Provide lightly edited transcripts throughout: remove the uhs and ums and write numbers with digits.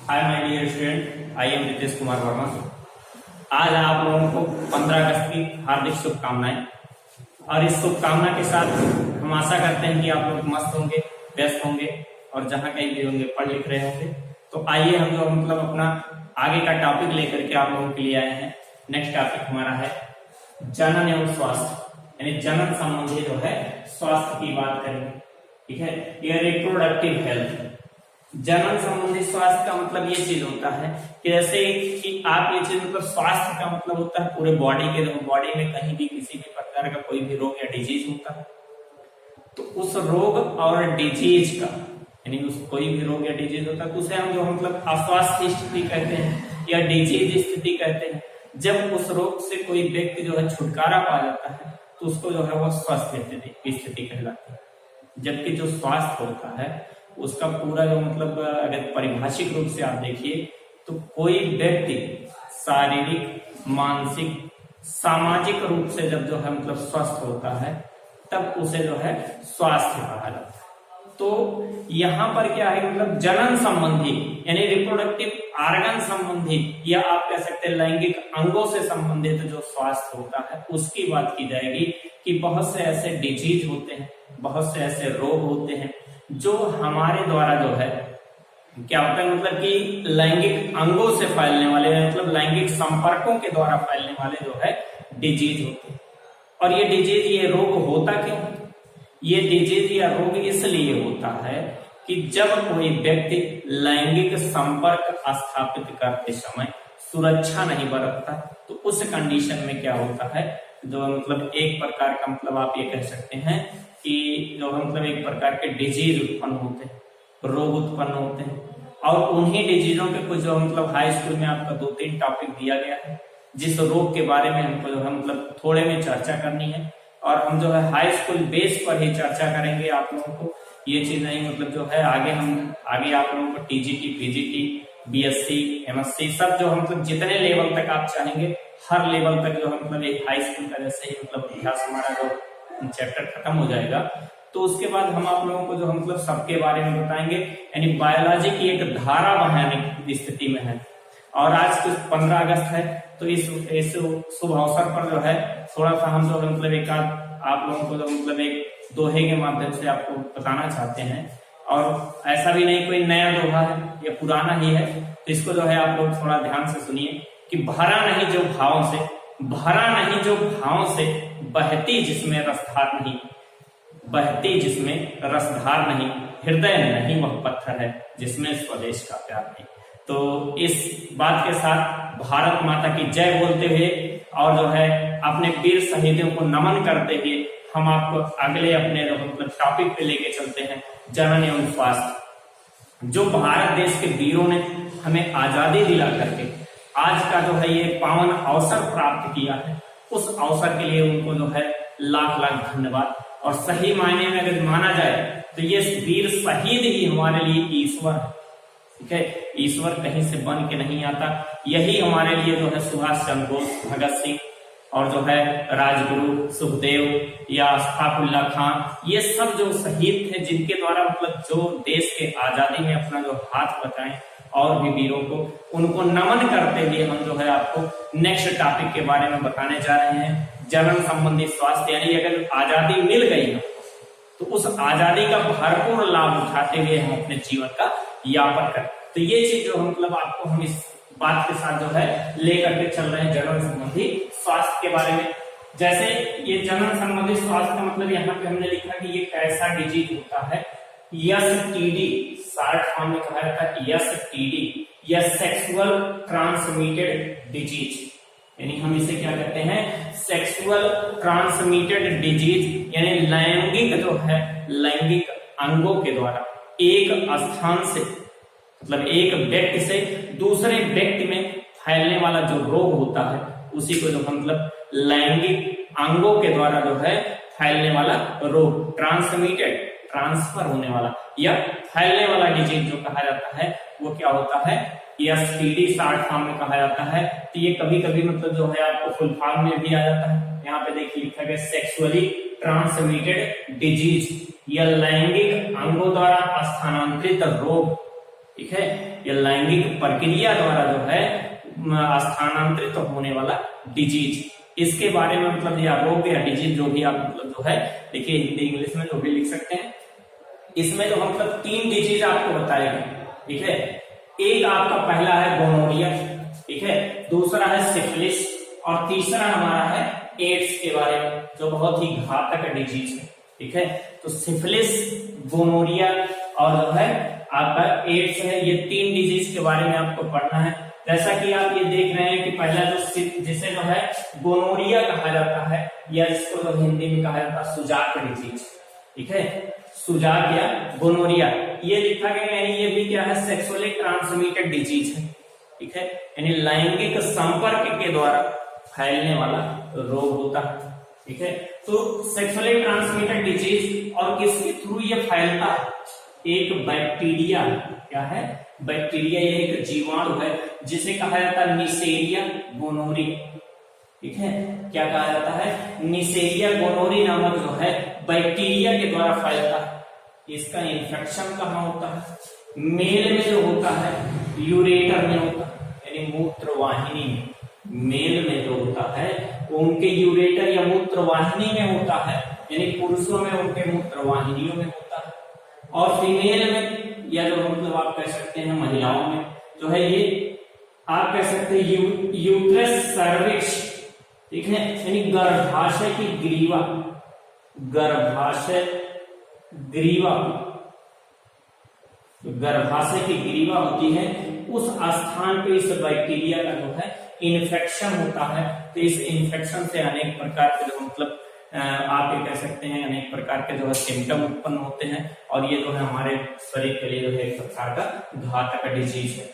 Hi my dear student, I am Ritesh Kumar Verma. आज आप लोगों को 15 अगस्त की हार्दिक शुभकामनाएं। और इस शुभकामना के साथ हम आशा करते हैं कि आप लोग मस्त होंगे, व्यस्त होंगे और जहां कहीं भी होंगे पढ़ लिख रहे होंगे। तो आइए हम जो मतलब अपना आगे का टॉपिक लेकर के आप लोगों के लिए आए हैं। नेक्स्ट टॉपिक हमारा है जनन एवं स्वास्थ्य, यानी जनन संबंधी जो है स्वास्थ्य की बात करेंगे। ठीक है, ये रिप्रोडक्टिव हेल्थ। जनन संबंधी स्वास्थ्य का मतलब ये चीज होता है कि जैसे कि आप ये चीज मतलब स्वास्थ्य का मतलब होता है पूरे बॉडी में कहीं भी किसी भी प्रकार का कोई भी रोग या डिजीज होता है, तो उस रोग और डिजीज का यानी उस कोई भी रोग या डिजीज होता है तो उसे हम जो मतलब अस्वास्थ्य स्थिति कहते हैं या डिजीज स्थिति कहते हैं। जब उस रोग से कोई व्यक्ति जो है छुटकारा पा जाता है तो उसको जो है वो स्वस्थ स्थिति कहलाती है। जबकि जो स्वास्थ्य होता है उसका पूरा जो मतलब अगर परिभाषिक रूप से आप देखिए तो कोई व्यक्ति शारीरिक, मानसिक, सामाजिक रूप से जब जो है मतलब स्वस्थ होता है तब उसे जो है स्वास्थ्य कहा जाता है। तो यहाँ पर क्या है मतलब जनन संबंधी यानी रिप्रोडक्टिव ऑर्गन संबंधी या आप कह सकते हैं लैंगिक अंगों से संबंधित जो स्वास्थ्य होता है उसकी बात की जाएगी कि बहुत से ऐसे डिजीज होते हैं, बहुत से ऐसे रोग होते हैं जो हमारे द्वारा जो है क्या होता है मतलब कि लैंगिक अंगों से फैलने वाले मतलब लैंगिक संपर्कों के द्वारा फैलने वाले जो है डिजीज होते हैं। और ये डिजीज, ये रोग होता क्यों? ये डिजीज या रोग इसलिए होता है कि जब कोई व्यक्ति लैंगिक संपर्क स्थापित करते समय सुरक्षा नहीं बरतता तो उस कंडीशन में क्या होता है जो मतलब एक प्रकार का मतलब आप ये कह सकते हैं कि जो मतलब एक प्रकार के डिजीज उत्पन्न होते हैं, रोग उत्पन्न होते हैं। और उन्हीं डिजीजों के कुछ जो मतलब हाई स्कूल में आपका 2-3 टॉपिक दिया गया है जिस रोग के बारे में हमको जो है मतलब थोड़े में चर्चा करनी है और हम जो है हाई स्कूल बेस पर ही चर्चा करेंगे। आप लोगों को ये चीज नहीं मतलब जो है आगे आप लोगों को टीजीटी, पीजीटी, बीएससी, एमएससी सब जो मतलब जितने लेवल तक आप चाहेंगे हर लेवल तक जो मतलब एक हाई स्कूल का जैसे ही मतलब अभ्यास हमारा जो चैप्टर खत्म हो जाएगा तो उसके बाद हम आप लोगों को जो मतलब सबके बारे में बताएंगे। यानी बायोलॉजी की एक धारा बहाने स्थिति में है। और आज तो 15 अगस्त है तो इस शुभ अवसर पर जो है थोड़ा सा हम जो मतलब एक आप लोगों को जो मतलब एक दोहे के माध्यम से आपको बताना चाहते हैं। और ऐसा भी नहीं कोई नया दोहा है, ये पुराना ही है, तो इसको जो है आप लोग थोड़ा ध्यान से सुनिए कि भरा नहीं जो भावों से बहती जिसमें रसधार नहीं, बहती जिसमें रसधार नहीं, हृदय नहीं वह पत्थर है जिसमें स्वदेश का प्यार नहीं। तो इस बात के साथ भारत माता की जय बोलते हुए और जो है अपने वीर शहीदों को नमन करते हुए हम आपको अगले अपने मतलब टॉपिक पे लेके चलते हैं, जनन एवं स्वास्थ्य। जो भारत देश के वीरों ने हमें आजादी दिला करके आज का जो है ये पावन अवसर प्राप्त किया है, उस अवसर के लिए उनको जो है लाख लाख धन्यवाद। और सही मायने में अगर माना जाए तो ये वीर शहीद ही हमारे लिए ईश्वर है। ठीक है, ईश्वर कहीं से बन के नहीं आता, यही हमारे लिए जो है सुभाष चंद्र बोस, भगत सिंह और जो है राजगुरु, सुखदेव या अशफाकुल्लाह खान, ये सब जो शहीद थे जिनके द्वारा मतलब जो देश के आजादी में अपना जो हाथ बचाएं और भी वीरों को, उनको नमन करते हुए हम जो है आपको नेक्स्ट टॉपिक के बारे में बताने जा रहे हैं, जनन संबंधी स्वास्थ्य। यानी अगर आजादी मिल गई है तो उस आजादी का भरपूर लाभ उठाते हुए हम अपने जीवन का यापन करें। तो ये चीज जो मतलब आपको हम इस बात के साथ जो है लेकर के चल रहे हैं जनन संबंधी स्वास्थ्य के बारे में। जैसे ये जनन संबंधी स्वास्थ्य का मतलब यहाँ पे हमने लिखा कि ये कैसा डिजीज होता है, एसटीडी, शॉर्ट फॉर्म में कहा जाता है एसटीडी या सेक्सुअल ट्रांसमिटेड डिजीज। यानी हम इसे क्या कहते हैं, सेक्सुअल ट्रांसमिटेड डिजीज, यानी लैंगिक जो है लैंगिक अंगों के द्वारा एक स्थान से मतलब एक व्यक्ति से दूसरे व्यक्ति में फैलने वाला जो रोग होता है उसी को जो मतलब लैंगिक अंगों के द्वारा जो है फैलने वाला रोग, ट्रांसमिटेड ट्रांसफर होने वाला या फैलने वाला डिजीज जो कहा जाता है वो क्या होता है, एसटीडी शॉर्ट फॉर्म में कहा जाता है। तो ये कभी कभी मतलब जो है आपको फुल फॉर्म में भी आ जाता है। यहाँ पे देखिए लिखा गया सेक्सुअली ट्रांसमिटेड डिजीज या लैंगिक अंगों द्वारा स्थानांतरित रोग ठीक है। ये लैंगिक प्रक्रिया द्वारा जो है स्थानांतरित होने वाला डिजीज, इसके बारे में मतलब या रोग या डिजीज जो भी आप मतलब जो है देखिए हिंदी इंग्लिश में जो भी लिख सकते हैं। इसमें जो मतलब 3 डिजीज आपको बताएगा, ठीक है। एक आपका पहला है गोनोरिया, ठीक है, दूसरा है सिफिलिस और तीसरा हमारा है एड्स के बारे में, जो बहुत ही घातक डिजीज है, ठीक है। तो सिफिलिस, गोनोरिया और जो है आपका एड्स है, ये 3 डिजीज के बारे में आपको पढ़ना है। जैसा कि आप ये देख रहे हैं कि पहला जो जिसे जो है गोनोरिया कहा जाता है, या इसको जो हिंदी में कहा जाता है सुजाक डिजीज, ठीक है, सुजाक या गोनोरिया, ये लिखा गया है। ये भी क्या है, सेक्सुअली ट्रांसमिटेड डिजीज है, ठीक है, यानी लैंगिक संपर्क के द्वारा फैलने वाला रोग होता है, ठीक है। तो सेक्सुअली ट्रांसमिटेड डिजीज और किसके थ्रू ये फैलता है, एक बैक्टीरिया, क्या है, बैक्टीरिया, ये एक जीवाणु है जिसे कहा जाता है निसेरिया गोनोरी, ठीक है, क्या कहा जाता है, निसेरिया गोनोरी नामक जो है बैक्टीरिया के द्वारा फैलता है। इसका इन्फेक्शन कहाँ होता है, मेल में जो होता है यूरेटर में होता है, यानी मूत्र वाहिनी में, मेल में जो होता है वो उनके यूरेटर या मूत्र वाहिनी में होता है, यानी पुरुषों में उनके मूत्र वाहिनियों में होता है, और फीमेल में या जो मतलब आप कह सकते हैं महिलाओं में जो है ये आप कह सकते हैं यूट्रस सर्विक्स, ठीक है, यानी गर्भाशय की ग्रीवा, गर्भाशय ग्रीवा, गर्भाशय की ग्रीवा होती है, उस स्थान पे इस बैक्टीरिया का जो है इन्फेक्शन होता है। तो इस इन्फेक्शन से अनेक प्रकार के जो मतलब आप ये कह सकते हैं अनेक प्रकार के जो है सिम्टम उत्पन्न होते हैं, और ये जो है हमारे शरीर के लिए जो है एक प्रकार का घातक डिजीज है।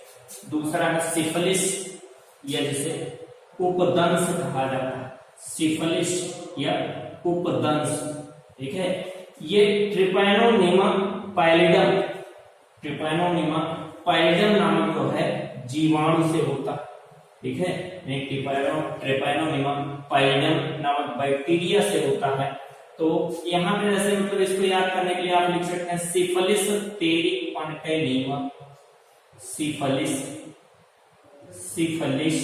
दूसरा है सिफिलिस, या जिसे उपदंश कहा जाता है, सिफिलिस या उपदंश, ठीक है, ये ट्रिपैनोनिमा पैलिडम, ट्रिपैनोनिमा पैलिडम नामक जो है जीवाणु से होता है, ठीक है, ट्रिपैनोनिमा पैलिडम नामक बैक्टीरिया से होता है। तो यहाँ पे जैसे मतलब इसको याद करने के लिए आप लिख सकते हैं सिफिलिस टेरिपैनिमा, सिफिलिस, सिफिलिस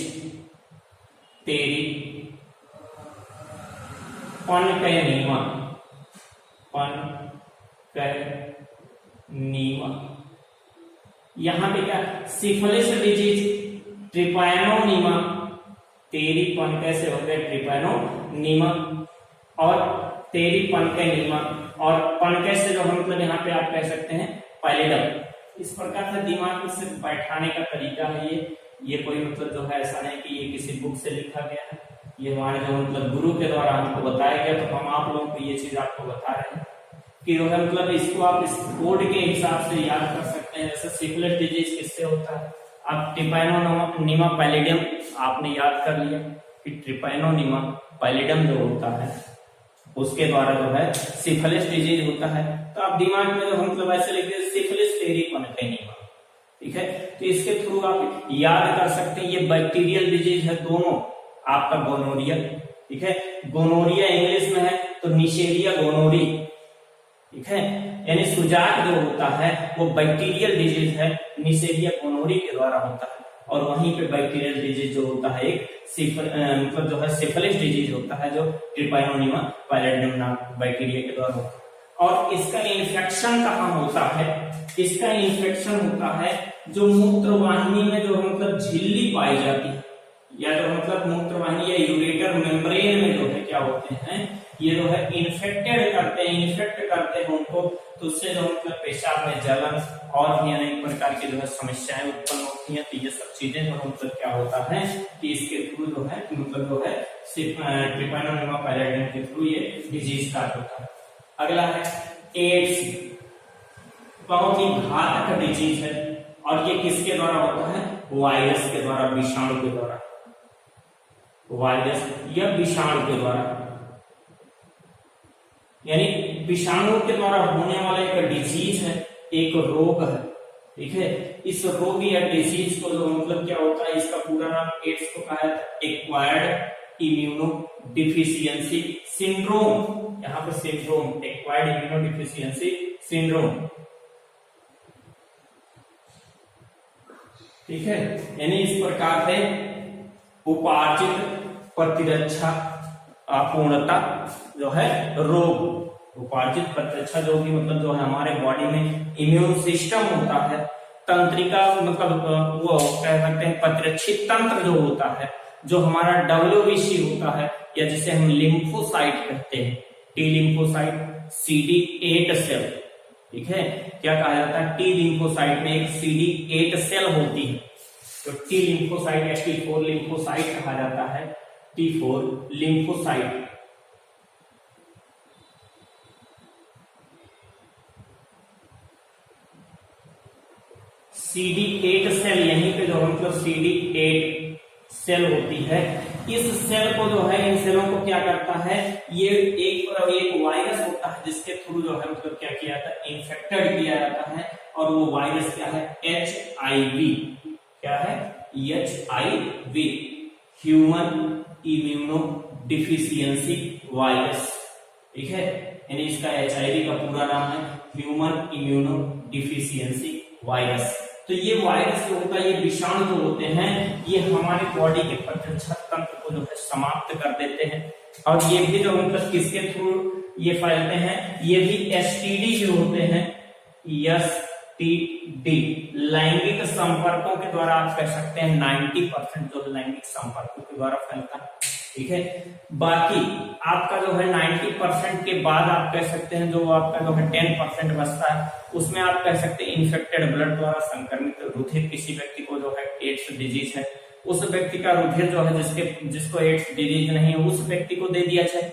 टेरिपैनिमा, पैनिमा, यहाँ पे क्या सिफिलिस डिजीज ट्रिपैनोनिमा, टेरिपन कैसे होते हैं ट्रिपैनोनिमा, और टेरिपनकेनिमा, और पनके से जो मतलब यहाँ पे आप कह सकते हैं पैलिडम। इस प्रकार से दिमाग में सिर्फ बैठाने का तरीका है ये कोई मतलब जो है ऐसा नहीं कि ये किसी बुक से लिखा गया है, ये हमारे जो मतलब गुरु के द्वारा हमको बताया गया, तो हम आप लोगों को ये चीज आपको बता रहे हैं कि जो है मतलब इसको आप इस कोड के हिसाब से याद कर सकते हैं। जैसे सिफिलिस डिजीज किससे होता है, अब ट्रिपैनोनिमा पैलिडम आपने याद कर लिया कि ट्रिपैनोनिमा पैलिडम जो होता है उसके द्वारा जो है सिफिलिस डिजीज होता है। तो आप दिमाग में जो मतलब ऐसे लिखते हैं सिफिलिस टेरिपैनिमा, ठीक है, तो इसके थ्रू आप याद कर सकते हैं। ये बैक्टीरियल डिजीज है दोनों, आपका गोनोरिया, ठीक है, गोनोरिया इंग्लिश में है तो निसेरिया गोनोरी, ठीक है, यानी सुजाक जो होता है वो बैक्टीरियल डिजीज है, निसेरिया गोनोरी के द्वारा होता है, और वहीं पे बैक्टीरियल डिजीज जो होता है एक मतलब जो है सिफिलिस डिजीज होता है जो ट्रिपैनोनिमा पैलिडम नाम बैक्टीरिया के द्वारा होता है। और इसका इन्फेक्शन कहाँ होता है, इसका इन्फेक्शन होता है जो मूत्रवाहिनी में जो मतलब झिल्ली पाई जाती है, या जो मतलब मूत्रवाहिनी या यूरेटर मेम्ब्रेन में जो है क्या होते हैं ये जो है इन्फेक्टेड करते हैं, इन्फेक्ट करते हैं उनको, तो उससे जो मतलब पेशाब में जलन और भी अनेक प्रकार की जो है समस्याएं उत्पन्न होती हैं। तो ये सब चीजें जो मतलब क्या होता है कि इसके थ्रू जो है मतलब जो है ट्रिपैनोनिमा पैलिडम के थ्रू ये डिजीज स्टार्ट होता है। अगला है एड्स, बहुत ही घातक डिजीज है, और ये किसके द्वारा होता है, वायरस के द्वारा, विषाणु के द्वारा, वायरस या विषाणु के द्वारा, यानी विषाणु के द्वारा होने वाला एक डिजीज है, एक रोग है, ठीक है। इस रोग या डिजीज को जो मतलब क्या होता है, इसका पूरा नाम एड्स को कहा जाता है एक्वायर्ड इम्यूनो डिफिशियंसी सिंड्रोम, यहाँ पे syndrome, acquired immuno deficiency syndrome, ठीक है, यानी इस प्रकार से उपार्जित प्रतिरक्षा अपूर्णता जो है रोग, उपार्जित प्रतिरक्षा जो कि मतलब जो है हमारे बॉडी में इम्यून सिस्टम होता है, तंत्रिका मतलब वो कह सकते हैं प्रतिरक्षित तंत्र जो होता है, जो हमारा WBC होता है या जिसे हम लिम्फोसाइट कहते हैं, टी लिम्फोसाइट, CD8 सेल, ठीक है, क्या कहा जाता है, टी लिम्फोसाइट में एक CD8 सेल होती है, तो टी लिम्फोसाइट या T4 लिम्फोसाइट कहा जाता है, T4 लिम्फोसाइट। CD8 सेल, यहीं पे जो मतलब CD8 सेल होती है, इस सेल को जो है, इन सेलों को क्या करता है, ये एक वायरस होता है जिसके थ्रू जो है मतलब क्या किया जाता है, इंफेक्टेड किया जाता है, और वो वायरस क्या है, HIV, क्या है, HIV, human immuno deficiency virus, ठीक है, यानी इसका HIV का पूरा नाम है ह्यूमन इम्यूनो डिफिशियंसी वायरस। तो ये वायरस जो होता है, ये विषाणु जो होते हैं, ये हमारे बॉडी के प्रतिरक्षा तंत्र को जो है समाप्त कर देते हैं, और ये भी जो मतलब किसके थ्रू ये फैलते हैं, ये भी STD जो होते हैं, STD लैंगिक संपर्कों के द्वारा आप कह सकते हैं 90% जो लैंगिक संपर्कों के द्वारा फैलता है, ठीक है। बाकी आपका जो है 90% के बाद आप कह सकते हैं जो आपका जो है 10% बचता है, उसमें आप कह सकते हैं इन्फेक्टेड ब्लड द्वारा संक्रमित रुधिर, किसी व्यक्ति को जो है एड्स डिजीज है, उस व्यक्ति का रुधिर जो है जिसको एड्स डिजीज नहीं है, उस व्यक्ति को दे दिया जाए,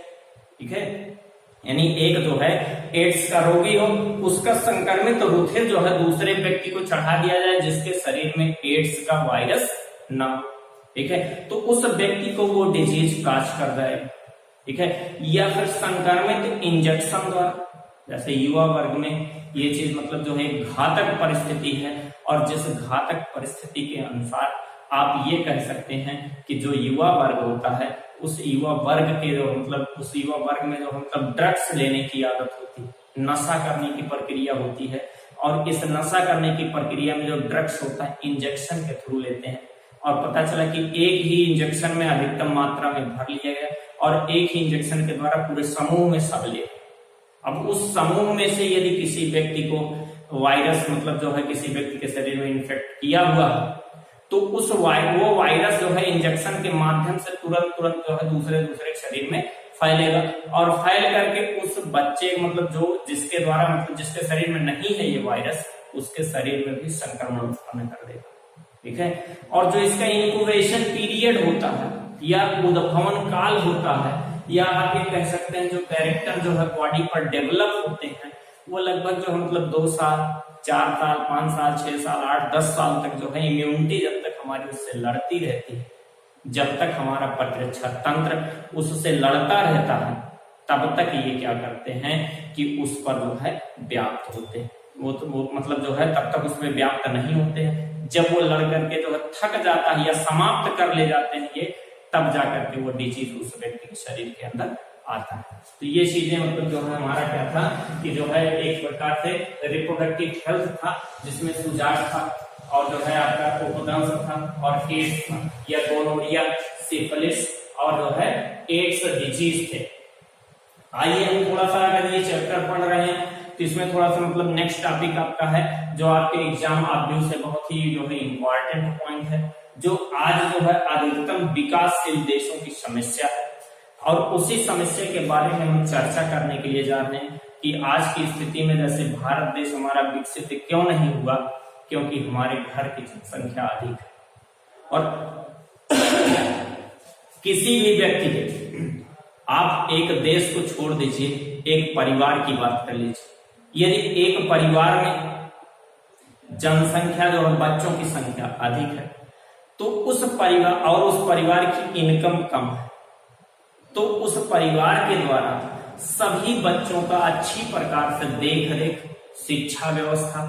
ठीक है, यानी एक जो है एड्स का रोगी हो, उसका संक्रमित रुधिर जो है दूसरे व्यक्ति को चढ़ा दिया जाए जिसके शरीर में एड्स का वायरस ना हो, ठीक है, तो उस व्यक्ति को वो डिजीज काज कर जाएगा, ठीक है। या फिर संक्रमित इंजेक्शन द्वारा, जैसे युवा वर्ग में ये चीज मतलब जो है घातक परिस्थिति है, और जिस घातक परिस्थिति के अनुसार आप ये कह सकते हैं कि जो युवा वर्ग होता है, उस युवा वर्ग के जो मतलब उस युवा वर्ग में जो मतलब ड्रग्स लेने की आदत होती है, नशा करने की प्रक्रिया होती है, और इस नशा करने की प्रक्रिया में जो ड्रग्स होता है इंजेक्शन के थ्रू लेते हैं, और पता चला कि एक ही इंजेक्शन में अधिकतम मात्रा में भर लिया गया, और एक ही इंजेक्शन के द्वारा पूरे समूह में सब ले। अब उस समूह में से यदि किसी व्यक्ति को वायरस मतलब जो है किसी व्यक्ति के शरीर में इन्फेक्ट किया हुआ, तो उस वो वायरस जो है इंजेक्शन के माध्यम से तुरंत जो है दूसरे शरीर में फैलेगा, और फैल करके उस बच्चे मतलब जो जिसके द्वारा मतलब जिसके शरीर में नहीं है ये वायरस, उसके शरीर में भी संक्रमण उत्पन्न कर देगा, ठीक है। और जो इसका इंक्यूबेशन पीरियड होता है या उद्भवन काल होता है, या आप ये कह सकते हैं जो कैरेक्टर जो है बॉडी पर डेवलप होते हैं, वो लगभग जो मतलब 2 साल, 4 साल, 5 साल, 6 साल, 8, 10 साल तक जो है इम्यूनिटी जब तक हमारी उससे लड़ती रहती है, जब तक हमारा प्रतिरक्षा तंत्र उससे लड़ता रहता है, तब तक ये क्या करते हैं कि उस पर जो है व्याप्त होते हैं, वो मतलब जो है तब तक उसमें व्याप्त नहीं होते हैं। जब वो लड़ करके जो है थक जाता है या समाप्त कर ले जाते हैं ये, तब जाकर के वो डिजीज उस व्यक्ति के शरीर के अंदर आता है। तो ये चीजें मतलब जो है हमारा क्या था कि जो है एक प्रकार से रिप्रोडक्टिव हेल्थ था, जिसमें सुजाक था, और जो है आपका कोकोडंस था, और एड्स था, या गोनोरिया, सिफिलिस, और जो है एड्स डिजीज थे। आइए हम थोड़ा सा अगर ये चैप्टर पढ़ रहे हैं तो इसमें थोड़ा सा मतलब नेक्स्ट टॉपिक आपका है जो आपके एग्जाम ऑब्जेक्टिव से बहुत ही जो है इंपॉर्टेंट पॉइंट है, जो आज जो है अधिकतम विकासशील देशों की समस्या है, और उसी समस्या के बारे में हम चर्चा करने के लिए जा रहे हैं कि आज की स्थिति में जैसे भारत देश हमारा विकसित क्यों नहीं हुआ, क्योंकि हमारे घर की जनसंख्या अधिक है। और किसी भी व्यक्ति के, आप एक देश को छोड़ दीजिए, एक परिवार की बात कर लीजिए, यदि एक परिवार में जनसंख्या जो है बच्चों की संख्या अधिक है, तो उस परिवार और उस परिवार की इनकम कम है, तो उस परिवार के द्वारा सभी बच्चों का अच्छी प्रकार से देख रेख, शिक्षा व्यवस्था,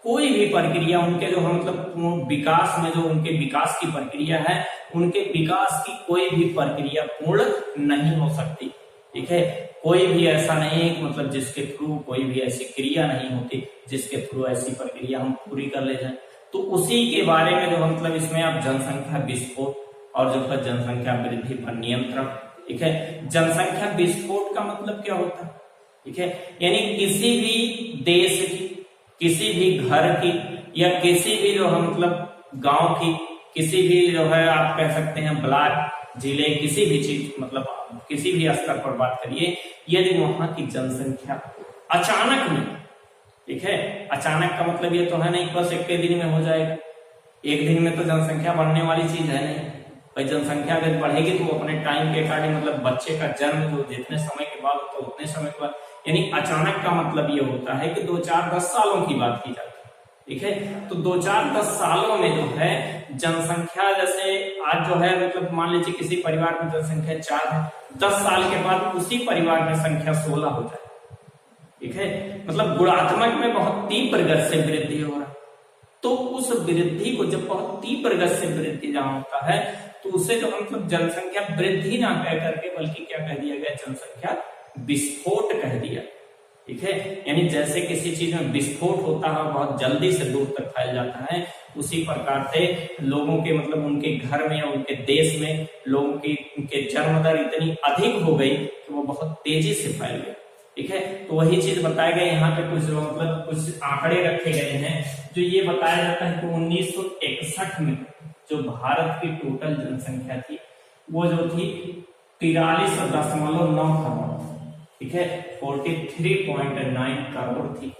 कोई भी प्रक्रिया उनके जो है मतलब विकास में जो उनके विकास की प्रक्रिया है, उनके विकास की कोई भी प्रक्रिया पूर्ण नहीं हो सकती, ठीक है। कोई भी ऐसा नहीं है मतलब जिसके थ्रू कोई भी ऐसी क्रिया नहीं होती जिसके थ्रू ऐसी प्रक्रिया हम पूरी कर ले जाए। तो उसी के बारे में जो मतलब इसमें आप जनसंख्या विस्फोट और जो है जनसंख्या वृद्धि पर नियंत्रण, ठीक है। जनसंख्या विस्फोट का मतलब क्या होता है, ठीक है, यानी किसी भी देश की, किसी भी घर की या किसी भी जो है मतलब गांव की, किसी भी जो है आप कह सकते हैं ब्लॉक, जिले, किसी भी चीज मतलब किसी भी स्तर पर बात करिए, यदि वहां की जनसंख्या अचानक में, ठीक है, अचानक का मतलब ये तो है नहीं बस एक दिन में हो जाएगा, एक दिन में तो जनसंख्या बढ़ने वाली चीज है नहीं भाई। जनसंख्या अगर बढ़ेगी तो अपने टाइम के अकॉर्डिंग मतलब बच्चे का जन्म जो जितने समय के बाद होता है उतने समय के बाद, यानी अचानक का मतलब ये होता है कि 2-4-10 सालों की बात की जाती है, ठीक है। तो 2-4-10 सालों में जो है जनसंख्या, जैसे आज जो है मतलब मान लीजिए किसी परिवार में जनसंख्या 4 है, 10 साल के बाद उसी परिवार में संख्या 16 हो जाए, ठीक है, मतलब गुणात्मक में बहुत तीव्र गति से वृद्धि हो रहा है। तो उस वृद्धि को जब बहुत तीव्र गति से वृद्धि जहां होता है तो उसे जो मतलब जनसंख्या वृद्धि ना कह करके बल्कि क्या कह दिया गया, जनसंख्या विस्फोट कह दिया, ठीक है। यानी जैसे किसी चीज में विस्फोट होता है बहुत जल्दी से दूर तक फैल जाता है, उसी प्रकार से लोगों के मतलब उनके घर में या उनके देश में लोगों की उनके जन्म दर इतनी अधिक हो गई कि वो बहुत तेजी से फैल गया, ठीक है। तो वही चीज बताया गया यहाँ पे, कुछ मतलब कुछ आंकड़े रखे गए हैं जो ये बताया जाता है कि 1961 में जो भारत की टोटल जनसंख्या थी वो जो थी 43.9 करोड़, ठीक है, 43.9 करोड़ थी,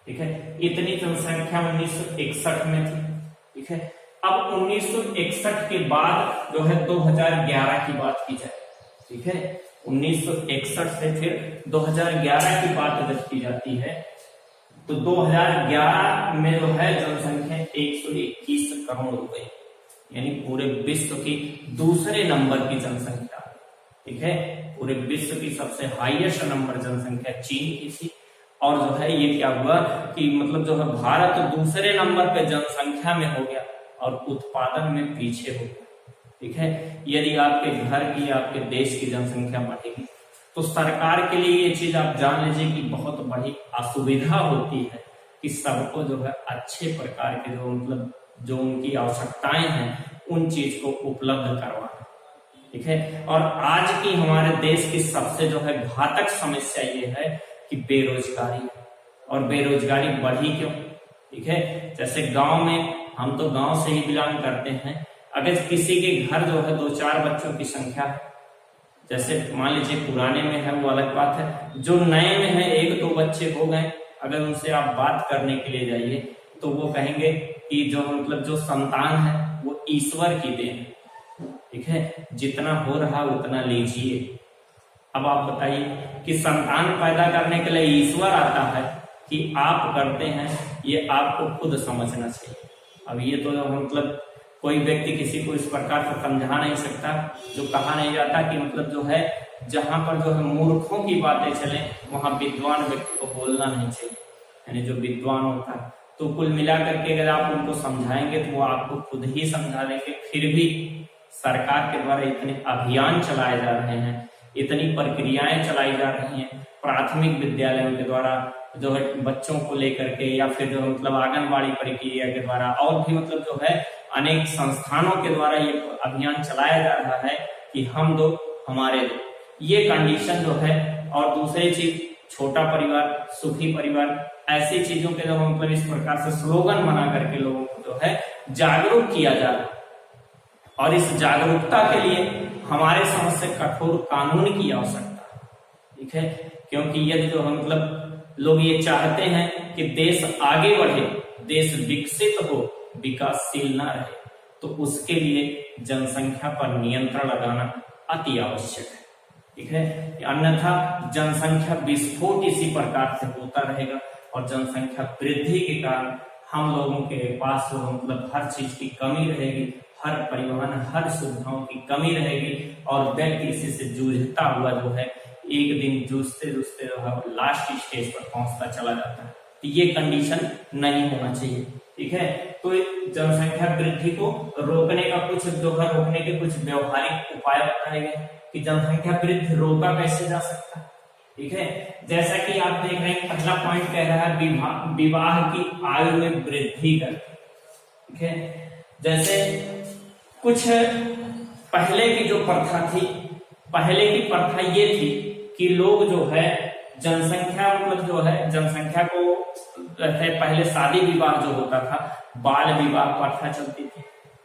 ठीक है। इतनी जनसंख्या 1961 में थी, ठीक है। अब 1961 के बाद जो है 2011 की बात की जाए, ठीक है, 1961 से फिर 2011 की बात जब की जाती है तो 2011 में जो है जनसंख्या 121 करोड़ हो गई, यानी पूरे विश्व की दूसरे नंबर की जनसंख्या, ठीक है। पूरे विश्व की सबसे हाईएस्ट नंबर जनसंख्या चीन की थी, और जो है ये क्या हुआ कि मतलब जो है भारत दूसरे नंबर पे जनसंख्या में हो गया और उत्पादन में पीछे हो गया, ठीक है। यदि आपके घर की, आपके देश की जनसंख्या बढ़ेगी तो सरकार के लिए ये चीज आप जान लीजिए कि बहुत बड़ी असुविधा होती है कि सबको जो है अच्छे प्रकार के जो मतलब जो उनकी आवश्यकताएं हैं उन चीज को उपलब्ध करवाना, ठीक है। और आज की हमारे देश की सबसे जो है घातक समस्या ये है कि बेरोजगारी है, और बेरोजगारी बढ़ी क्यों, ठीक है। जैसे गांव में, हम तो गांव से ही बिलोंग करते हैं, अगर किसी के घर जो है 2-4 बच्चों की संख्या है, जैसे मान लीजिए पुराने में है वो अलग बात है, जो नए में है 1-2 बच्चे हो गए, अगर उनसे आप बात करने के लिए जाइए तो वो कहेंगे कि जो मतलब जो संतान है वो ईश्वर की देन है, ठीक है, जितना हो रहा उतना लीजिए। अब आप बताइए कि संतान पैदा करने के लिए ईश्वर आता है कि आप करते हैं, ये आपको खुद समझना चाहिए। अब ये तो मतलब कोई व्यक्ति किसी को इस प्रकार से समझा नहीं सकता, जो कहा नहीं जाता कि मतलब जो है जहां पर जो है मूर्खों की बातें चले वहां विद्वान व्यक्ति को बोलना नहीं चाहिए, यानी जो विद्वान होता है। तो कुल मिला करके अगर आप उनको समझाएंगे तो वो आपको खुद ही समझा देंगे। फिर भी सरकार के द्वारा इतने अभियान चलाए जा रहे हैं, इतनी प्रक्रियाएं चलाई जा रही हैं प्राथमिक विद्यालयों के द्वारा जो है बच्चों को लेकर के, या फिर जो मतलब आंगनबाड़ी प्रक्रिया के द्वारा, और भी मतलब जो है अनेक संस्थानों के द्वारा ये अभियान चलाया जा रहा है कि हम दो हमारे दो, ये कंडीशन जो है। और दूसरी चीज छोटा परिवार सुखी परिवार, ऐसी चीजों के जो मतलब इस प्रकार से स्लोगन बना करके लोगों को जो है जागरूक किया जा रहा है, और इस जागरूकता के लिए हमारे समझ से कठोर कानून की आवश्यकता है, ठीक है। क्योंकि यदि जो मतलब लोग ये चाहते हैं कि देश आगे बढ़े, देश विकसित हो, विकासशील ना रहे, तो उसके लिए जनसंख्या पर नियंत्रण लगाना अति आवश्यक है, ठीक है। अन्यथा जनसंख्या विस्फोट इसी प्रकार से होता रहेगा, और जनसंख्या वृद्धि के कारण हम लोगों के पास जो मतलब हर चीज की कमी रहेगी, हर परिवहन, हर सुविधाओं की कमी रहेगी, और व्यक्ति इसी से जूझता हुआ जो है एक दिन जूझते जूझते जो है लास्ट स्टेज पर पहुंचता चला जाता है। तो ये कंडीशन नहीं होना चाहिए, ठीक है। तो जनसंख्या वृद्धि को रोकने का कुछ जो है रोकने के कुछ व्यवहारिक उपाय बताए गए कि जनसंख्या वृद्धि रोका कैसे जा सकता है, ठीक है। जैसा कि आप देख रहे हैं पहला पॉइंट कह रहा है विवाह की आयु में वृद्धि करके, ठीक है। जैसे कुछ पहले की जो प्रथा थी, पहले की प्रथा ये थी कि लोग जो है जनसंख्या मतलब जो है जनसंख्या को पहले शादी विवाह जो होता था, बाल विवाह प्रथा चलती थी।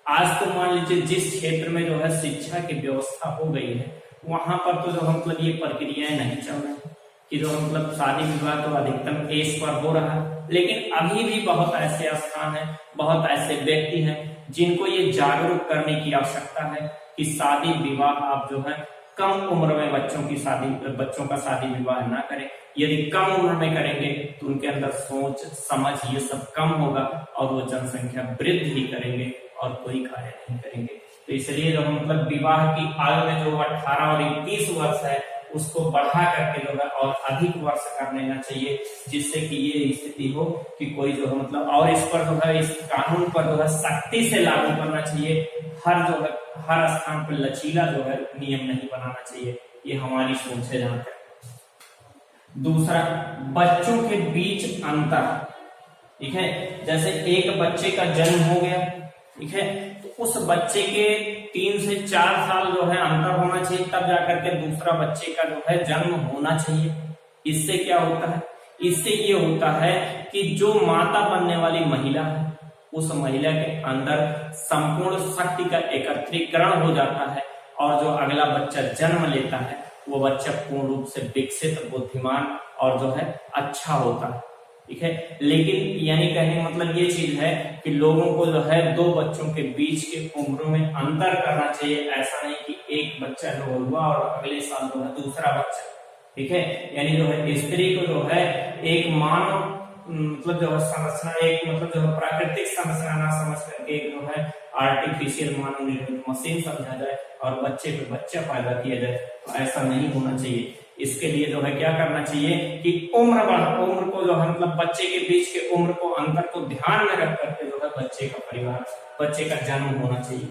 आज तो मान लीजिए जिस क्षेत्र में जो है शिक्षा की व्यवस्था हो गई है, वहां पर तो जो मतलब ये प्रक्रियाएं नहीं चल रही कि जो मतलब शादी विवाह तो अधिकतम एज पर हो रहा है। लेकिन अभी भी बहुत ऐसे स्थान है, बहुत ऐसे व्यक्ति हैं जिनको ये जागरूक करने की आवश्यकता है कि शादी विवाह आप जो है कम उम्र में बच्चों का शादी विवाह ना करें। यदि कम उम्र में करेंगे तो उनके अंदर सोच समझ ये सब कम होगा और वो जनसंख्या वृद्धि करेंगे और कोई कार्य नहीं करेंगे। तो इसलिए जो मतलब विवाह की आयु में जो 18 और 21 वर्ष है उसको बढ़ा करके जो है और अधिक वर्ष कर लेना चाहिए, जिससे कि ये स्थिति हो कि कोई जो है मतलब, और इस पर जो है इस कानून पर जो है सख्ती से लागू करना चाहिए। हर जो है हर स्थान पर लचीला जो है नियम नहीं बनाना चाहिए। ये हमारी सोच है जहां तक। दूसरा, बच्चों के बीच अंतर। ठीक है, जैसे एक बच्चे का जन्म हो गया, ठीक है, तो उस बच्चे के 3 से 4 साल जो है अंतर होना चाहिए, तब जाकर के दूसरा बच्चे का जो है जन्म होना चाहिए। इससे क्या होता है? इससे ये होता है कि जो माता बनने वाली महिला है उस महिला के अंदर संपूर्ण शक्ति का एकत्रीकरण हो जाता है और जो अगला बच्चा जन्म लेता है वो बच्चा पूर्ण रूप से विकसित, बुद्धिमान और जो है अच्छा होता है। ठीक है, लेकिन यानी कहने का मतलब ये चीज है कि लोगों को जो है दो बच्चों के बीच के उम्र में अंतर करना चाहिए। ऐसा नहीं कि एक बच्चा जो हुआ और अगले साल जो है दूसरा बच्चा। ठीक है, यानी जो है स्त्री को जो है एक मानव मतलब जो है संरचना, एक मतलब जो है प्राकृतिक संरचना ना समझ करके एक जो है आर्टिफिशियल मानव निर्मित मशीन समझा जाए और बच्चे पे बच्चा पैदा किया जाए, तो ऐसा नहीं होना चाहिए। इसके लिए जो है क्या करना चाहिए कि उम्र को जो है मतलब बच्चे के बीच के उम्र को अंतर को ध्यान में रख करके जो है बच्चे का परिवार, बच्चे का जन्म होना चाहिए।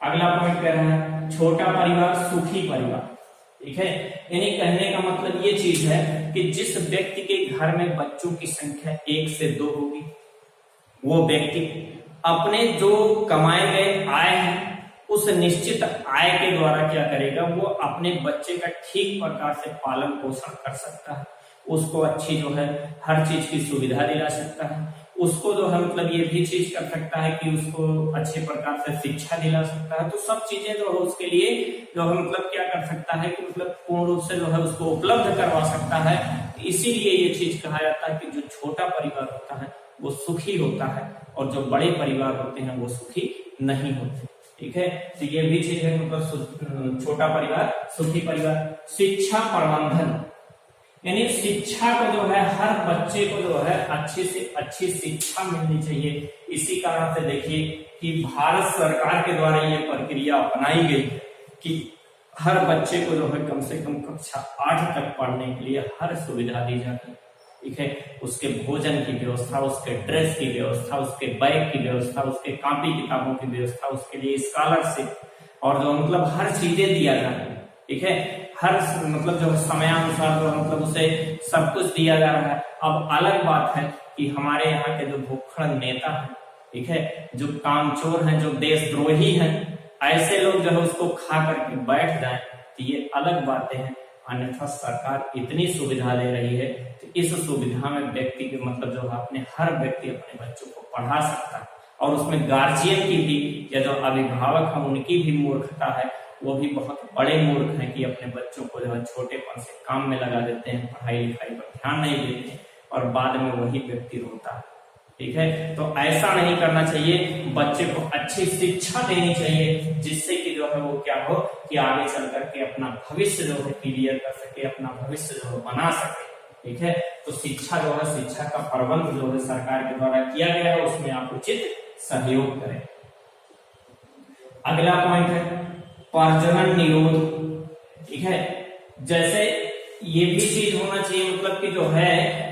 अगला पॉइंट कह रहा है छोटा परिवार सुखी परिवार। ठीक है, यानी कहने का मतलब ये चीज है कि जिस व्यक्ति के घर में बच्चों की संख्या 1 से 2 होगी, वो व्यक्ति अपने जो कमाए गए आय है उस निश्चित आय के द्वारा क्या करेगा, वो अपने बच्चे का ठीक प्रकार से पालन पोषण कर सकता है, उसको अच्छी जो है हर चीज की सुविधा दिला सकता है, उसको जो है मतलब ये भी चीज कर सकता है कि उसको अच्छे प्रकार से शिक्षा दिला सकता है। तो सब चीजें जो है उसके लिए जो है मतलब क्या कर सकता है कि मतलब पूर्ण रूप से जो है उसको उपलब्ध करवा सकता है। इसीलिए ये चीज कहा जाता है कि जो छोटा परिवार होता है वो सुखी होता है और जो बड़े परिवार होते हैं वो सुखी नहीं होते। ठीक है, तो ये भी चीज है मतलब छोटा परिवार सुखी परिवार। शिक्षा प्रबंधन, यानी शिक्षा को जो है हर बच्चे को जो है अच्छी से अच्छी शिक्षा मिलनी चाहिए। इसी कारण से देखिए कि भारत सरकार के द्वारा ये प्रक्रिया अपनाई गई है कि हर बच्चे को जो है कम से कम कक्षा 8 तक पढ़ने के लिए हर सुविधा दी जाती है। ठीक है, उसके भोजन की व्यवस्था, उसके ड्रेस की व्यवस्था, उसके बैग की व्यवस्था, उसके कॉपी किताबों की व्यवस्था, उसके लिए स्कॉलरशिप और जो मतलब हर चीजें दिया जाता है। ठीक है, हर मतलब जो समयानुसार जो मतलब उसे सब कुछ दिया जा रहा है। अब अलग बात है कि हमारे यहाँ के जो भूखड़ नेता है, ठीक है, जो कामचोर हैं, जो देशद्रोही हैं, ऐसे लोग जो है उसको खा करके बैठ जाएं, तो ये अलग बातें हैं। अन्यथा सरकार इतनी सुविधा दे रही है तो इस सुविधा में व्यक्ति के मतलब जो है अपने हर व्यक्ति अपने बच्चों को पढ़ा सकता है और उसमें गार्जियन की भी या जो अभिभावक है उनकी भी मूर्खता है, वो भी बहुत बड़े मूर्ख हैं कि अपने बच्चों को जो है छोटेपन से काम में लगा देते हैं, पढ़ाई लिखाई पर ध्यान नहीं देते हैं और बाद में वही व्यक्ति रोता है। ठीक है, तो ऐसा नहीं करना चाहिए। बच्चे को अच्छी शिक्षा देनी चाहिए जिससे कि जो है वो क्या हो कि आगे चल करके अपना भविष्य जो है क्लियर कर सके, अपना भविष्य जो है बना सके। ठीक है, तो शिक्षा जो है, शिक्षा का प्रबंध जो है सरकार के द्वारा किया गया है, उसमें आप उचित सहयोग करें। अगला पॉइंट है प्रजनन निरोध। ठीक है, जैसे ये भी चीज होना चाहिए मतलब कि जो है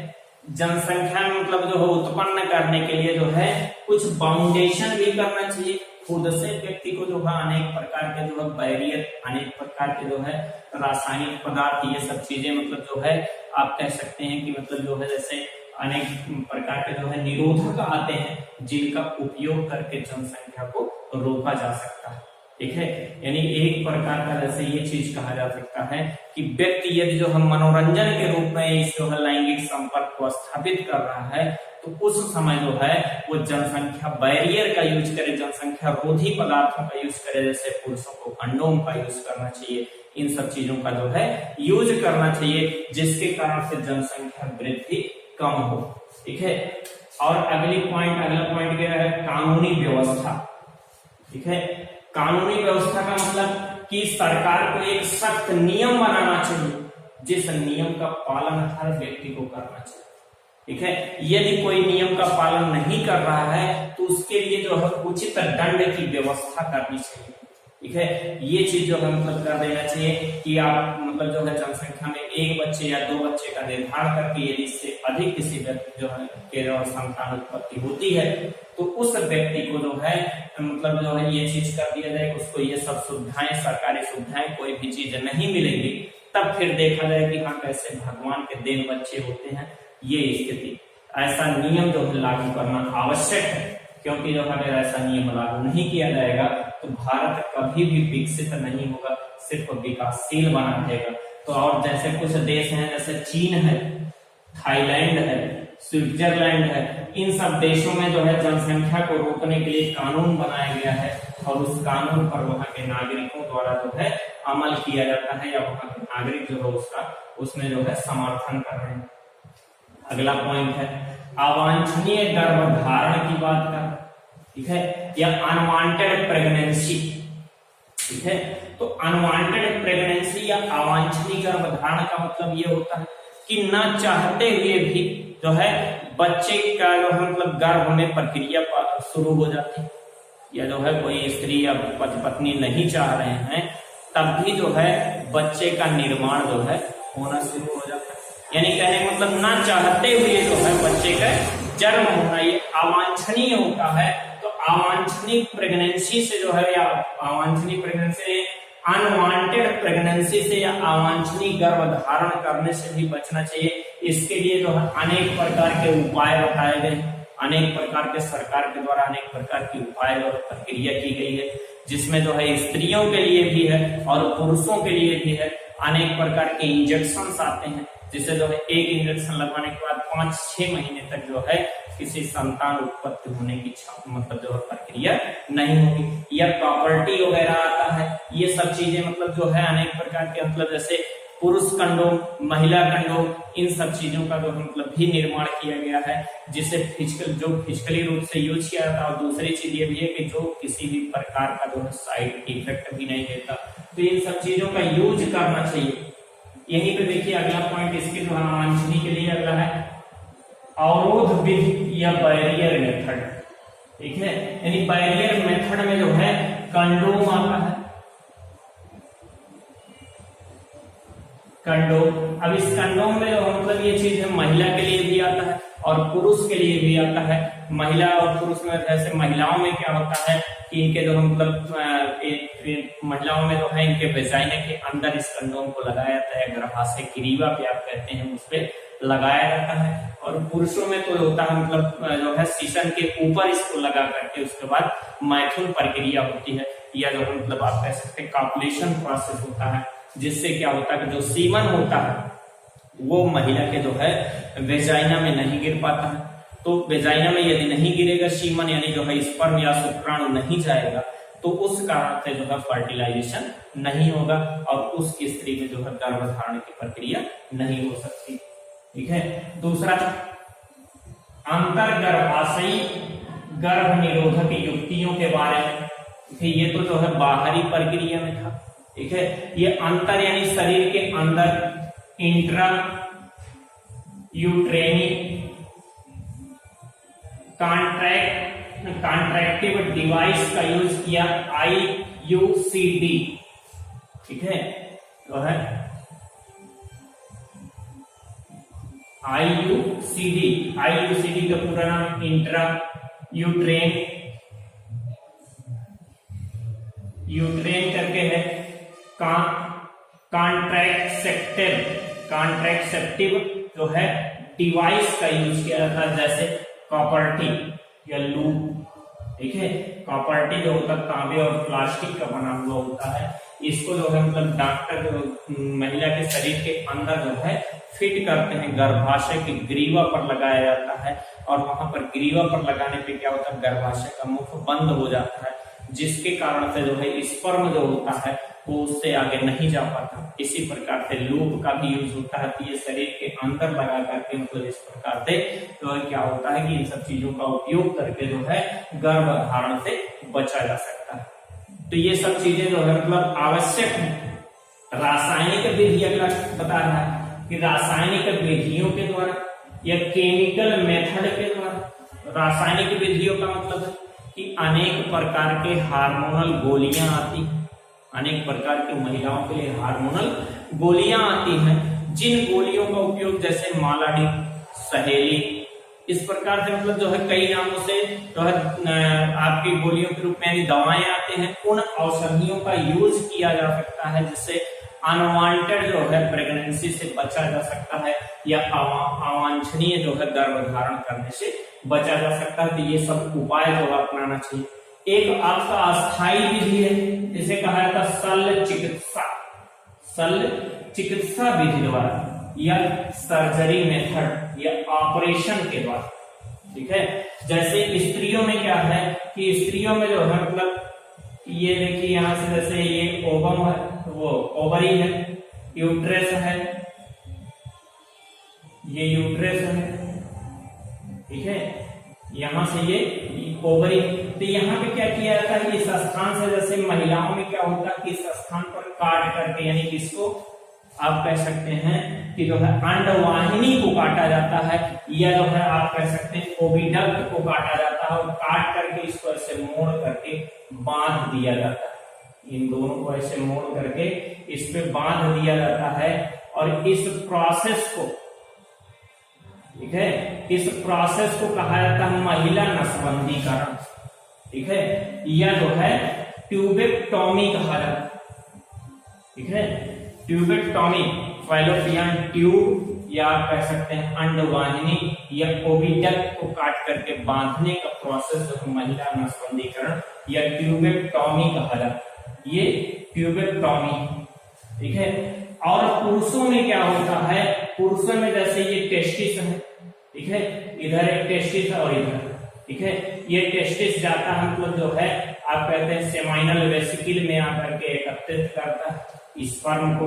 जनसंख्या मतलब जो है उत्पन्न करने के लिए जो है कुछ बाउंडेशन भी करना चाहिए। खुद से व्यक्ति को जो है अनेक प्रकार के जो है बैरियर, अनेक प्रकार के जो है रासायनिक पदार्थ, ये सब चीजें मतलब जो है आप कह सकते हैं कि मतलब जो है जैसे अनेक प्रकार के जो है निरोधक आते हैं जिनका उपयोग करके जनसंख्या को रोका जा सकता है। ठीक है, यानी एक प्रकार का जैसे ये चीज कहा जा सकता है कि व्यक्ति यदि जो हम मनोरंजन के रूप में इस जो है लैंगिक संपर्क को स्थापित कर रहा है तो उस समय जो है वो जनसंख्या बैरियर का यूज करे, जनसंख्या रोधी पदार्थों का यूज करे, जैसे पुरुषों को कंडोम का यूज करना चाहिए, इन सब चीजों का जो है यूज करना चाहिए जिसके कारण से जनसंख्या वृद्धि कम हो। ठीक है, और अगला पॉइंट क्या है, कानूनी व्यवस्था। ठीक है, कानूनी व्यवस्था का मतलब कि सरकार को एक सख्त नियम बनाना चाहिए जिस नियम का पालन हर व्यक्ति को करना चाहिए। ठीक है, यदि कोई नियम का पालन नहीं कर रहा है तो उसके लिए जो है उचित दंड की व्यवस्था करनी चाहिए। ठीक है, ये चीज जो है मतलब कर देना चाहिए कि आप मतलब जो है जनसंख्या में एक बच्चे या दो बच्चे का निर्धारण करके यदि इससे अधिक किसी व्यक्ति जो है के संतान उत्पत्ति होती है तो उस व्यक्ति को जो है मतलब जो है ये चीज कर दिया जाए, उसको ये सब सुविधाएं, सरकारी सुविधाएं, कोई भी चीज नहीं मिलेंगी, तब फिर देखा जाए कि हाँ कैसे भगवान के देन बच्चे होते हैं। ये स्थिति, ऐसा नियम जो है लागू करना आवश्यक है, क्योंकि जो अगर ऐसा नियम लागू नहीं किया जाएगा तो भारत कभी भी विकसित नहीं होगा, सिर्फ विकासशील बना रहेगा। तो और जैसे कुछ देश हैं, जैसे चीन है, थाईलैंड है, स्विट्जरलैंड है, इन सब देशों में जो है जनसंख्या को रोकने के लिए कानून बनाया गया है और उस कानून पर वहां के नागरिकों द्वारा जो है अमल किया जाता है या वहां के नागरिक जो है उसमें जो है समर्थन कर रहे हैं। अगला पॉइंट है अवांछनीय गर्भधारण की बात कर, ठीक है, या अनवांटेड प्रेगनेंसी। ठीक है, तो अनवांटेड प्रेगनेंसी या अवांछनीय गर्भधारण का मतलब ये होता है कि न चाहते हुए भी जो है बच्चे का जो है मतलब गर्भ में प्रक्रिया शुरू हो जाती है, या जो है कोई स्त्री या पति पत्नी नहीं चाह रहे हैं तब भी जो है बच्चे का निर्माण जो है होना शुरू हो जाता है। यानी कहने का मतलब ना चाहते हुए जो है बच्चे का जन्म होना ये अवांछनीय होता है। तो अवांछनीय प्रेगनेंसी से जो है या अवांछनीय प्रेगनेंसी, अनवांटेड प्रेगनेंसी से या अवांछनीय गर्भधारण करने से भी बचना चाहिए। इसके लिए जो है अनेक प्रकार के उपाय बताए गए, अनेक प्रकार के सरकार के द्वारा अनेक प्रकार की उपाय और प्रक्रिया की गई है, जिसमें जो है स्त्रियों के लिए भी है और पुरुषों के लिए भी है। अनेक प्रकार के इंजेक्शन आते हैं जिससे जो है एक इंजेक्शन लगवाने के बाद 5-6 महीने तक जो है किसी संतान उत्पत्ति होने की मतलब जो है प्रक्रिया नहीं होगी। या प्रॉपर्टी वगैरह आता है, ये सब चीजें मतलब जो है अनेक प्रकार के मतलब जैसे पुरुष कंडोम, महिला कंडोम, इन सब चीजों का जो मतलब भी निर्माण किया गया है जिससे फिजिकली रूप से यूज किया जाता है। और दूसरी चीज ये भी है कि जो किसी भी प्रकार का जो है साइड इफेक्ट भी नहीं देता, तो इन सब चीजों का यूज करना चाहिए। यहीं पे देखिए अगला पॉइंट इसके जो है अवांछनीय के लिए अगला है अवरोध विधि या बैरियर मेथड। ठीक है, यानी बैरियर मेथड में जो है कंडोम आता है, कंडोम। अब इस कंडोम में जो मतलब ये चीज है महिला के लिए भी आता है और पुरुष के लिए भी आता है। महिला और पुरुष में जैसे महिलाओं में क्या होता है कि इनके जो मतलब महिलाओं में जो है इनके वेजाइना के अंदर इस कंडोम को लगाया जाता है, गर्भाशय ग्रीवा पे आप कहते हैं उस पे लगाया जाता है। और पुरुषों में तो होता है मतलब जो है शीशन के ऊपर इसको लगा करके उसके बाद मैथुन प्रक्रिया होती है, या जो मतलब आप कह सकते हैं कॉपुलेशन प्रोसेस होता है, जिससे क्या होता है कि जो सीमन होता है वो महिला के जो है वेजाइना में नहीं गिर पाता है। तो वेजाइना में यदि नहीं गिरेगा सीमन, यानी जो है स्पर्म या शुक्राणु नहीं जाएगा, तो उस कारण से जो है फर्टिलाइजेशन नहीं होगा और उस स्त्री में जो है गर्भधारण की प्रक्रिया नहीं हो सकती। ठीक है, दूसरा अंतर गर्भाशयी गर्भ निरोधक युक्तियों के बारे में। ये तो जो है बाहरी प्रक्रिया में था। ठीक है, ये अंतर यानी शरीर के अंदर इंट्रा यूट्रेनी कॉन्ट्रैक्टिव डिवाइस का यूज किया, IUCD। ठीक है, तो है IUCD का पूरा नाम इंट्रा यूट्रेन करके है। कॉन्ट्रैक्सेप्टिव जो है डिवाइस का यूज किया जाता है, जैसे कॉपर्टी या लूप। ठीक है, कॉपर्टी जो होता है तांबे और प्लास्टिक का बना हुआ होता है, इसको जो है मतलब डॉक्टर जो महिला के शरीर के अंदर जो है फिट करते हैं, गर्भाशय की ग्रीवा पर लगाया जाता है, और वहां पर ग्रीवा पर लगाने पे क्या होता है, गर्भाशय का मुख बंद हो जाता है, जिसके कारण से जो है स्पर्म जो होता है वो उससे आगे नहीं जा पाता। इसी प्रकार से लूप का भी यूज होता है, तो ये शरीर के अंदर लगा करके मतलब इस प्रकार से तो क्या होता है कि इन सब चीजों का उपयोग करके जो है गर्भ धारण से बचा जा सकता है। तो ये सब चीजें जो है मतलब आवश्यक है। रासायनिक विधि अगला बता रहा है कि रासायनिक विधियों के द्वारा या केमिकल मेथड के द्वारा। रासायनिक विधियों का मतलब है कि अनेक प्रकार के हार्मोनल गोलियां आती हैं, अनेक प्रकार की महिलाओं के लिए हार्मोनल गोलियां आती हैं, जिन गोलियों का उपयोग जैसे मालाडी, सहेली, इस प्रकार से मतलब जो है कई नामों से जो है आपकी गोलियों के रूप में यानी दवाएं आते हैं, उन औषधियों का यूज किया जा सकता है, जिससे अनवांटेड जो है प्रेगनेंसी से बचा जा सकता है या अवांछनीय जो है गर्भधारण करने से बचा जा सकता है। तो ये सब उपाय जो अपनाना चाहिए। एक आपका अस्थायी विधि है, जिसे कहा जाता है शल्य चिकित्सा। शल्य चिकित्सा विधि द्वारा या सर्जरी मेथड या ऑपरेशन के द्वारा। ठीक है, जैसे स्त्रियों में क्या है कि स्त्रियों में जो है मतलब ये देखिए यहां से जैसे ये ओवम है, वो ओवरी है, यूट्रेस है, ये यूट्रेस है। ठीक है, यहां से ये ओवरी। तो यहाँ पे क्या किया जाता है, इस स्थान से जैसे महिलाओं में क्या होता है कि इस स्थान पर काट करके यानी इसको आप कह सकते हैं कि जो है अंडवाहिनी को काटा जाता है, या जो है आप कह सकते हैं ओविडक्ट को काटा जाता है, और काट करके इसको ऐसे मोड़ करके बांध दिया जाता है। इन दोनों को ऐसे मोड़ करके इस पे बांध दिया जाता है, और इस प्रोसेस को, ठीक है, इस प्रोसेस को कहा जाता है महिला नसबंदीकरण। ठीक है, या जो है ट्यूबेक्टोमी कहा जाता है। ठीक है, ट्यूबेक्टोमी, फैलोपियन ट्यूब या आप कह सकते हैं अंडवाहिनी या ओविडक्ट को काट करके बांधने का प्रोसेस जो महिला नसबंदीकरण या ट्यूबेक्टोमी कहा जाता है। ये ट्यूबेक्टोमी। ठीक है, और पुरुषों में क्या होता है, पुरुषों में जैसे ये टेस्टिस है, ठीक है, इधर एक टेस्टिस है और इधर, ठीक है, ये टेस्टिस जाता है मतलब जो है आप कहते हैं सेमाइनल वेसिकल में आकर के एकत्रित करता है स्पर्म को।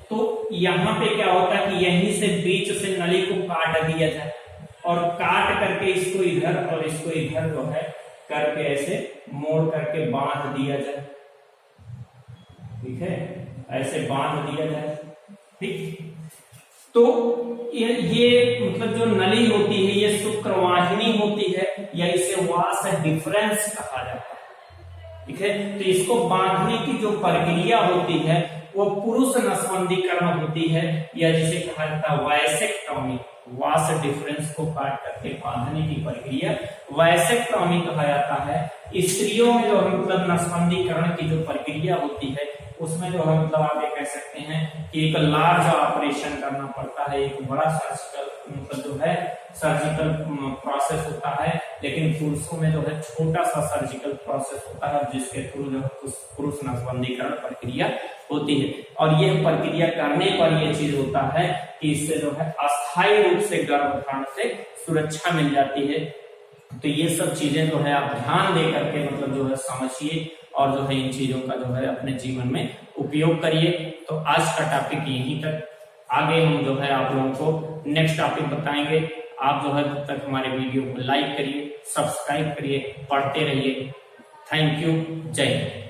तो यहाँ पे क्या होता है कि यहीं से बीच से नली को काट दिया जाए, और काट करके इसको इधर और इसको इधर जो है करके ऐसे मोड़ करके बांध दिया जाए। ठीक है, ऐसे बांध दिया जाए। ठीक, तो ये मतलब जो नली होती है ये शुक्रवाहिनी होती है, या इसे वास डिफरेंस कहा जाता है। ठीक है, तो इसको बांधने की जो प्रक्रिया होती है वो पुरुष नसबंदीकरण होती है, या जिसे कहा जाता है वैसेक्टोमी। वास डिफरेंस को काट करके बांधने की प्रक्रिया वैसेक्टोमी कहा जाता है। स्त्रियों में जो मतलब नसबंदीकरण की जो प्रक्रिया होती है उसमें जो है मतलब आप ये कह सकते हैं कि एक लार्ज ऑपरेशन करना पड़ता है, एक बड़ा सर्जिकल मतलब जो है सर्जिकल प्रोसेस होता है, लेकिन पुरुषों में जो है छोटा सा सर्जिकल प्रोसेस होता है, जिसके थ्रू जो पुरुष नसबंदीकरण प्रक्रिया होती है। और यह प्रक्रिया करने पर यह चीज होता है कि इससे जो है अस्थायी रूप से गर्भधारण से सुरक्षा मिल जाती है। तो ये सब चीजें जो है आप ध्यान दे करके मतलब जो है समझिए, और जो है इन चीजों का जो है अपने जीवन में उपयोग करिए। तो आज का टॉपिक यहीं तक, आगे हम जो है आप लोगों को नेक्स्ट टॉपिक बताएंगे। आप जो है तब तक हमारे वीडियो को लाइक करिए, सब्सक्राइब करिए, पढ़ते रहिए। थैंक यू, जय हिंद।